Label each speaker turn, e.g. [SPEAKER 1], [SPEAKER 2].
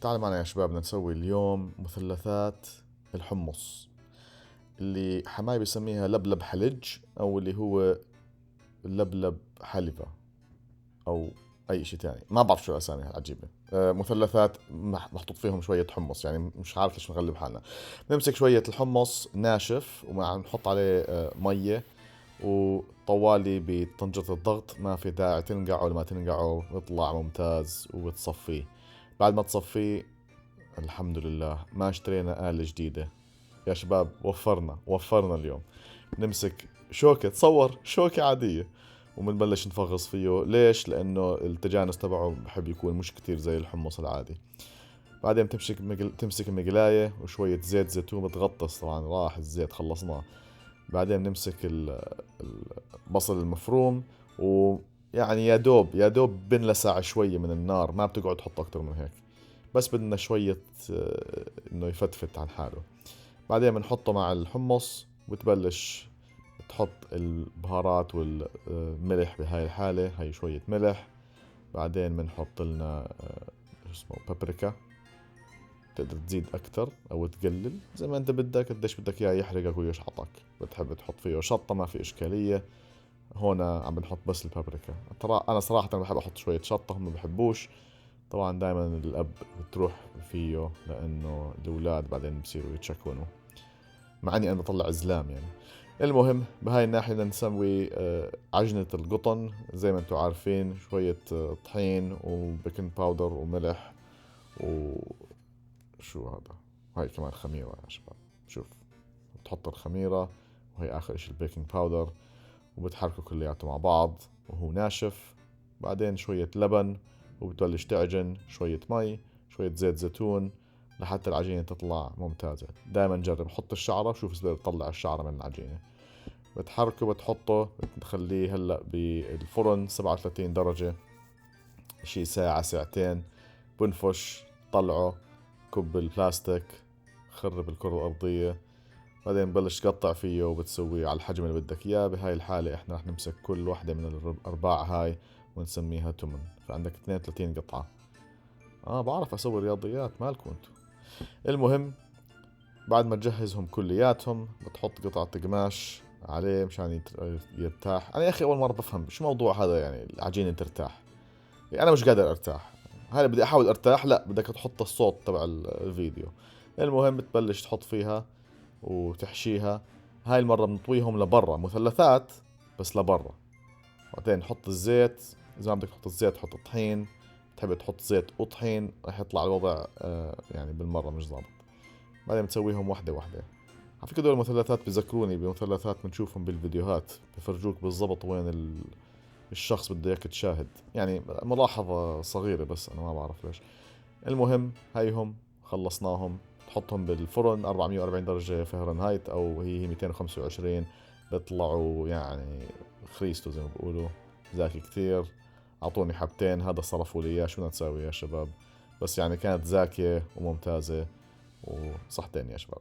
[SPEAKER 1] تعال معنا يا شباب، بدنا نسوي اليوم مثلثات الحمص اللي حماي بيسميها لبلب حلج، أو اللي هو لبلب حلبة، أو أي شيء تاني. ما بعرف شو الأسامي العجيبة. مثلثات محطوط فيهم شوية حمص، يعني مش عارف ليش نغلب حالنا. نمسك شوية الحمص ناشف ونحط عليه مية وطوالي بطنجرة الضغط. ما في داعي تنقعه، لما تنقعه بيطلع ممتاز وبتصفيه. بعد ما تصفيه، الحمد لله ما اشترينا آلة جديدة يا شباب. وفرنا اليوم. نمسك شوكة، تصور شوكة عادية، وبنبلش نفغص فيه. ليش؟ لأنه التجانس تبعه بحب يكون مش كتير زي الحمص العادي. بعدين تمسك المقلاية وشوية زيت زيتون، بتغطس طبعا، راح الزيت خلصناه. بعدين نمسك البصل المفروم، ويعني يا دوب بنلسع شوية من النار، ما بتقعد تحط أكتر من هيك. بس بدنا شوية انه يفتفت عن حاله. بعدين بنحطه مع الحمص وتبلش تحط البهارات والملح. بهاي الحالة هاي شوية ملح. بعدين بنحط لنا شو اسمه بابريكا. تقدر تزيد اكتر او تقلل زي ما انت بدك، قديش بدك اياه يحرقك ويشحطك. بتحب تحط فيه شطة ما في اشكالية. هون عم بنحط بس البابريكا. ترى انا صراحة بحب احط شوية شطة، هم ما بحبوش. طبعا دائما الاب بتروح فيه، لانه الاولاد بعدين بصيروا يتشكونوا، مع اني انا بطلع زلام يعني. المهم بهاي الناحية بدنا نسوي عجنة القطن. زي ما انتم عارفين، شوية طحين وبيكنج باودر وملح وشو هذا. هاي كمان خميرة يا شباب. شوف، بتحط الخميرة، وهي اخر اشي البيكنج باودر، وبتحركوا كلياته مع بعض وهو ناشف. بعدين شوية لبن، وبتبلش تعجن. شوية مي، شوية زيت زيتون، لحتى العجينة تطلع ممتازة. دائما جرب، حط الشعرة، شوف إذا بتطلع الشعرة من العجينة. بتحركه، بتحطه، بتخليه هلأ بالفرن 37 درجة شي ساعة ساعتين. بنفش، طلعه، كب البلاستيك، خرب الكرة الأرضية. بعدين بلش تقطع فيه وبتسويه على الحجم اللي بدك اياه. بهاي الحالة احنا رح نمسك كل واحدة من الارباع هاي ونسميها تمن. فعندك 32 قطعة. بعرف اسوي رياضيات، مالكم انتو. المهم، بعد ما تجهزهم كلياتهم بتحط قطعة قماش عليه مشان يرتاح. انا يا اخي اول مرة بفهم شو موضوع هذا، يعني العجينة ترتاح. يعني انا مش قادر ارتاح. هاي بدي احاول ارتاح، لا بدك تحط الصوت تبع الفيديو. المهم بتبلش تحط فيها وتحشيها. هاي المرة بنطويهم لبرا مثلثات، بس لبرا. بعدين نحط الزيت. إذا ما بدك تحط الزيت حط الطحين. تحب تحط زيت وطحين رح يطلع الوضع يعني بالمرة مش ضابط. بعدين بتسويهم واحدة واحدة. على فكرة دول المثلثات بذكروني بمثلثات بنشوفهم بالفيديوهات، بفرجوك بالضبط وين الشخص بده اياك تشاهد. يعني ملاحظة صغيرة بس أنا ما بعرف ليش. المهم هيهم خلصناهم. تحطهم بالفرن 440 درجة فahrenheit، أو هي 225. بيطلعوا يعني خريستو زي ما بقولوا، زاكي كتير. أعطوني حبتين، هذا صرفوا لي إياه. شو بدنا نسوي يا شباب؟ بس يعني كانت زاكية وممتازة، وصحتين يا شباب.